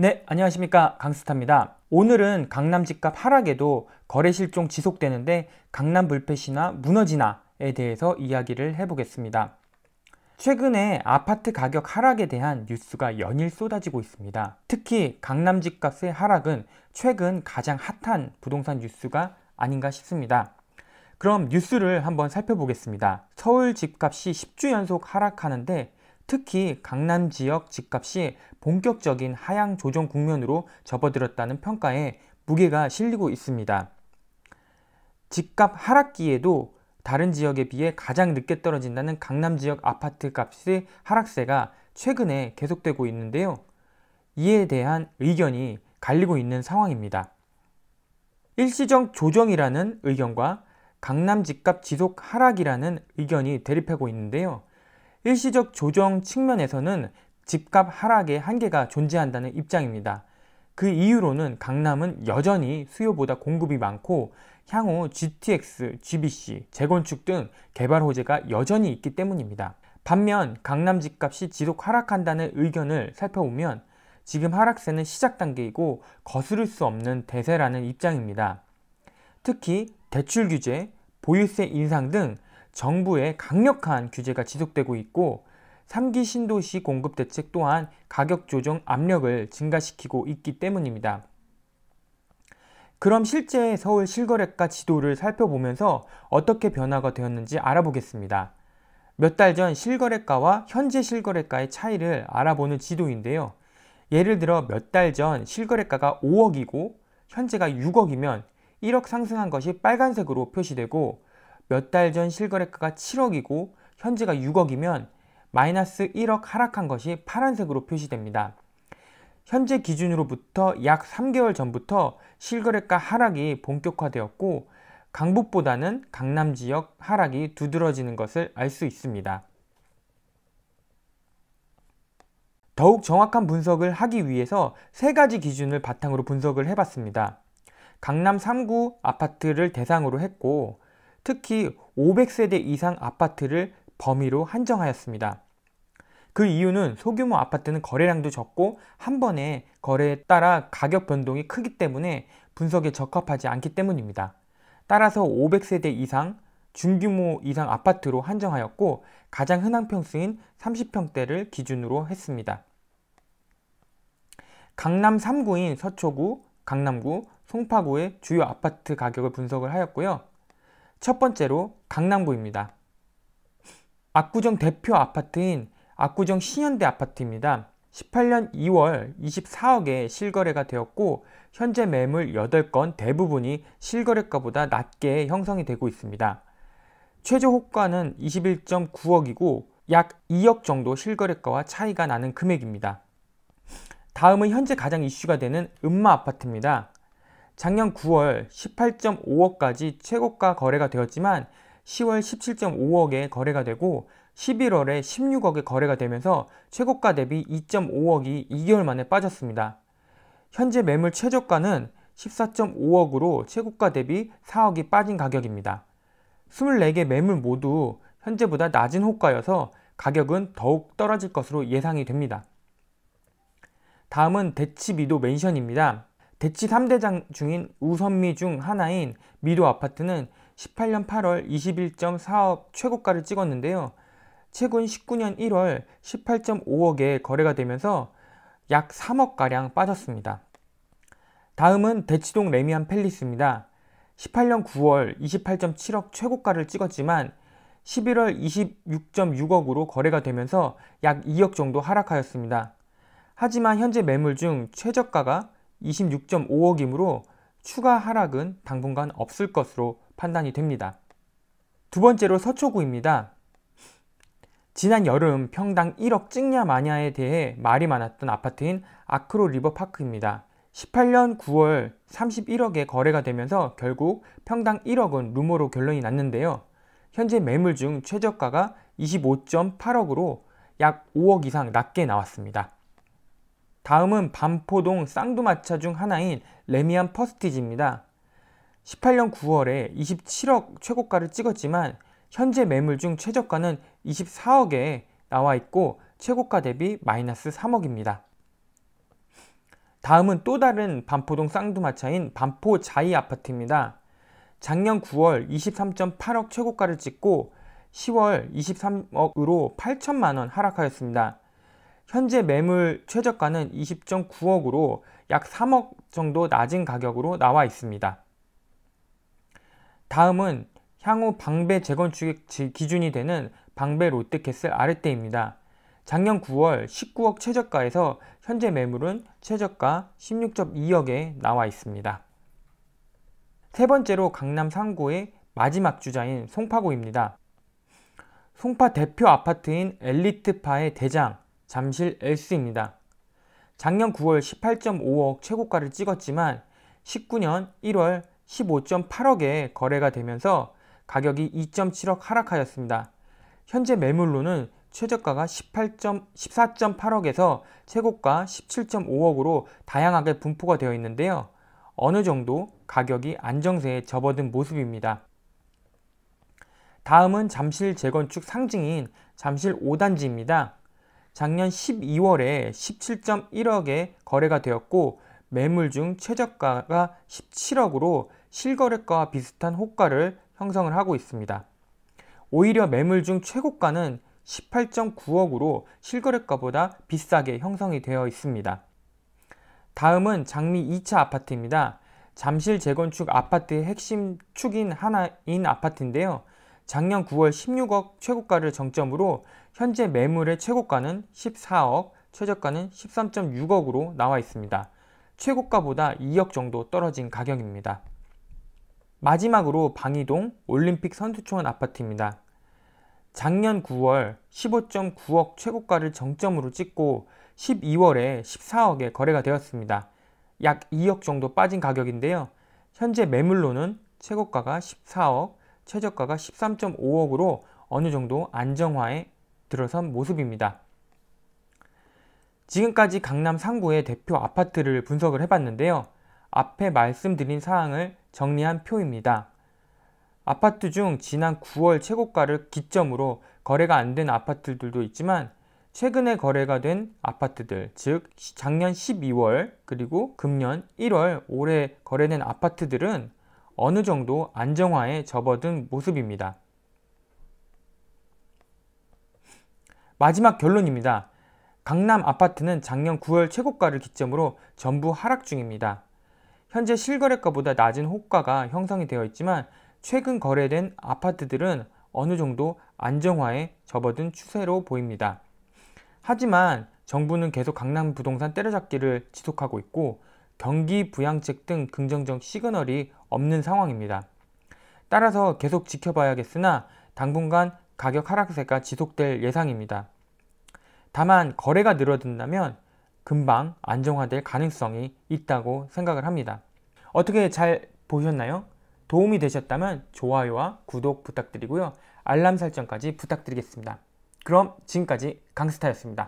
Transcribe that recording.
네, 안녕하십니까, 강스타입니다. 오늘은 강남 집값 하락에도 거래 실종 지속되는데 강남 불패시나 무너지나에 대해서 이야기를 해보겠습니다. 최근에 아파트 가격 하락에 대한 뉴스가 연일 쏟아지고 있습니다. 특히 강남 집값의 하락은 최근 가장 핫한 부동산 뉴스가 아닌가 싶습니다. 그럼 뉴스를 한번 살펴보겠습니다. 서울 집값이 10주 연속 하락하는데 특히 강남 지역 집값이 본격적인 하향 조정 국면으로 접어들었다는 평가에 무게가 실리고 있습니다. 집값 하락기에도 다른 지역에 비해 가장 늦게 떨어진다는 강남 지역 아파트 값의 하락세가 최근에 계속되고 있는데요. 이에 대한 의견이 갈리고 있는 상황입니다. 일시적 조정이라는 의견과 강남 집값 지속 하락이라는 의견이 대립하고 있는데요. 일시적 조정 측면에서는 집값 하락의 한계가 존재한다는 입장입니다. 그 이유로는 강남은 여전히 수요보다 공급이 많고 향후 GTX, GBC, 재건축 등 개발 호재가 여전히 있기 때문입니다. 반면 강남 집값이 지속 하락한다는 의견을 살펴보면 지금 하락세는 시작 단계이고 거스를 수 없는 대세라는 입장입니다. 특히 대출 규제, 보유세 인상 등 정부의 강력한 규제가 지속되고 있고 3기 신도시 공급 대책 또한 가격 조정 압력을 증가시키고 있기 때문입니다. 그럼 실제 서울 실거래가 지도를 살펴보면서 어떻게 변화가 되었는지 알아보겠습니다. 몇 달 전 실거래가와 현재 실거래가의 차이를 알아보는 지도인데요. 예를 들어 몇 달 전 실거래가가 5억이고 현재가 6억이면 1억 상승한 것이 빨간색으로 표시되고 몇 달 전 실거래가가 7억이고 현재가 6억이면 마이너스 1억 하락한 것이 파란색으로 표시됩니다. 현재 기준으로부터 약 3개월 전부터 실거래가 하락이 본격화되었고 강북보다는 강남 지역 하락이 두드러지는 것을 알 수 있습니다. 더욱 정확한 분석을 하기 위해서 3가지 기준을 바탕으로 분석을 해봤습니다. 강남 3구 아파트를 대상으로 했고 특히 500세대 이상 아파트를 범위로 한정하였습니다. 그 이유는 소규모 아파트는 거래량도 적고 한 번의 거래에 따라 가격 변동이 크기 때문에 분석에 적합하지 않기 때문입니다. 따라서 500세대 이상, 중규모 이상 아파트로 한정하였고 가장 흔한 평수인 30평대를 기준으로 했습니다. 강남 3구인 서초구, 강남구, 송파구의 주요 아파트 가격을 분석을 하였고요. 첫 번째로 강남구입니다. 압구정 대표 아파트인 압구정 신현대 아파트입니다. 18년 2월 24억에 실거래가 되었고 현재 매물 8건 대부분이 실거래가보다 낮게 형성이 되고 있습니다. 최저 호가는 21.9억이고 약 2억 정도 실거래가와 차이가 나는 금액입니다. 다음은 현재 가장 이슈가 되는 음마 아파트입니다. 작년 9월 18.5억까지 최고가 거래가 되었지만 10월 17.5억에 거래가 되고 11월에 16억에 거래가 되면서 최고가 대비 2.5억이 2개월 만에 빠졌습니다. 현재 매물 최저가는 14.5억으로 최고가 대비 4억이 빠진 가격입니다. 24개 매물 모두 현재보다 낮은 호가여서 가격은 더욱 떨어질 것으로 예상이 됩니다. 다음은 대치미도 맨션입니다. 대치 3대장 중인 우선미 중 하나인 미도 아파트는 18년 8월 21.4억 최고가를 찍었는데요. 최근 19년 1월 18.5억에 거래가 되면서 약 3억가량 빠졌습니다. 다음은 대치동 레미안 팰리스입니다. 18년 9월 28.7억 최고가를 찍었지만 11월 26.6억으로 거래가 되면서 약 2억 정도 하락하였습니다. 하지만 현재 매물 중 최저가가 26.5억이므로 추가 하락은 당분간 없을 것으로 판단이 됩니다. 두 번째로 서초구입니다. 지난 여름 평당 1억 찍냐 마냐에 대해 말이 많았던 아파트인 아크로 리버파크입니다. 18년 9월 31억에 거래가 되면서 결국 평당 1억은 루머로 결론이 났는데요. 현재 매물 중 최저가가 25.8억으로 약 5억 이상 낮게 나왔습니다. 다음은 반포동 쌍두마차 중 하나인 레미안 퍼스티지입니다. 18년 9월에 27억 최고가를 찍었지만 현재 매물 중 최저가는 24억에 나와 있고 최고가 대비 마이너스 3억입니다. 다음은 또 다른 반포동 쌍두마차인 반포 자이 아파트입니다. 작년 9월 23.8억 최고가를 찍고 10월 23억으로 8천만 원 하락하였습니다. 현재 매물 최저가는 20.9억으로 약 3억 정도 낮은 가격으로 나와 있습니다. 다음은 향후 방배 재건축의 기준이 되는 방배 롯데캐슬 아랫대입니다. 작년 9월 19억 최저가에서 현재 매물은 최저가 16.2억에 나와 있습니다. 세 번째로 강남 상구의 마지막 주자인 송파구입니다. 송파 대표 아파트인 엘리트파의 대장 잠실 엘스입니다. 작년 9월 18.5억 최고가를 찍었지만 19년 1월 15.8억에 거래가 되면서 가격이 2.7억 하락하였습니다. 현재 매물로는 최저가가 14.8억에서 최고가 17.5억으로 다양하게 분포가 되어 있는데요. 어느 정도 가격이 안정세에 접어든 모습입니다. 다음은 잠실 재건축 상징인 잠실 5단지입니다. 작년 12월에 17.1억에 거래가 되었고 매물 중 최저가가 17억으로 실거래가와 비슷한 호가를 형성을 하고 있습니다. 오히려 매물 중 최고가는 18.9억으로 실거래가보다 비싸게 형성이 되어 있습니다. 다음은 장미 2차 아파트입니다. 잠실 재건축 아파트의 핵심 축인 하나인 아파트인데요. 작년 9월 16억 최고가를 정점으로 현재 매물의 최고가는 14억, 최저가는 13.6억으로 나와 있습니다. 최고가보다 2억 정도 떨어진 가격입니다. 마지막으로 방이동 올림픽 선수촌 아파트입니다. 작년 9월 15.9억 최고가를 정점으로 찍고 12월에 14억에 거래가 되었습니다. 약 2억 정도 빠진 가격인데요. 현재 매물로는 최고가가 14억, 최저가가 13.5억으로 어느 정도 안정화에 들어선 모습입니다. 지금까지 강남 상구의 대표 아파트를 분석을 해봤는데요. 앞에 말씀드린 사항을 정리한 표입니다. 아파트 중 지난 9월 최고가를 기점으로 거래가 안 된 아파트들도 있지만 최근에 거래가 된 아파트들, 즉 작년 12월 그리고 금년 1월 올해 거래된 아파트들은 어느 정도 안정화에 접어든 모습입니다. 마지막 결론입니다. 강남 아파트는 작년 9월 최고가를 기점으로 전부 하락 중입니다. 현재 실거래가보다 낮은 호가가 형성이 되어 있지만 최근 거래된 아파트들은 어느 정도 안정화에 접어든 추세로 보입니다. 하지만 정부는 계속 강남 부동산 때려잡기를 지속하고 있고 경기 부양책 등 긍정적 시그널이 없는 상황입니다. 따라서 계속 지켜봐야겠으나 당분간 가격 하락세가 지속될 예상입니다. 다만 거래가 늘어든다면 금방 안정화될 가능성이 있다고 생각을 합니다. 어떻게 잘 보셨나요? 도움이 되셨다면 좋아요와 구독 부탁드리고요. 알람 설정까지 부탁드리겠습니다. 그럼 지금까지 강스타였습니다.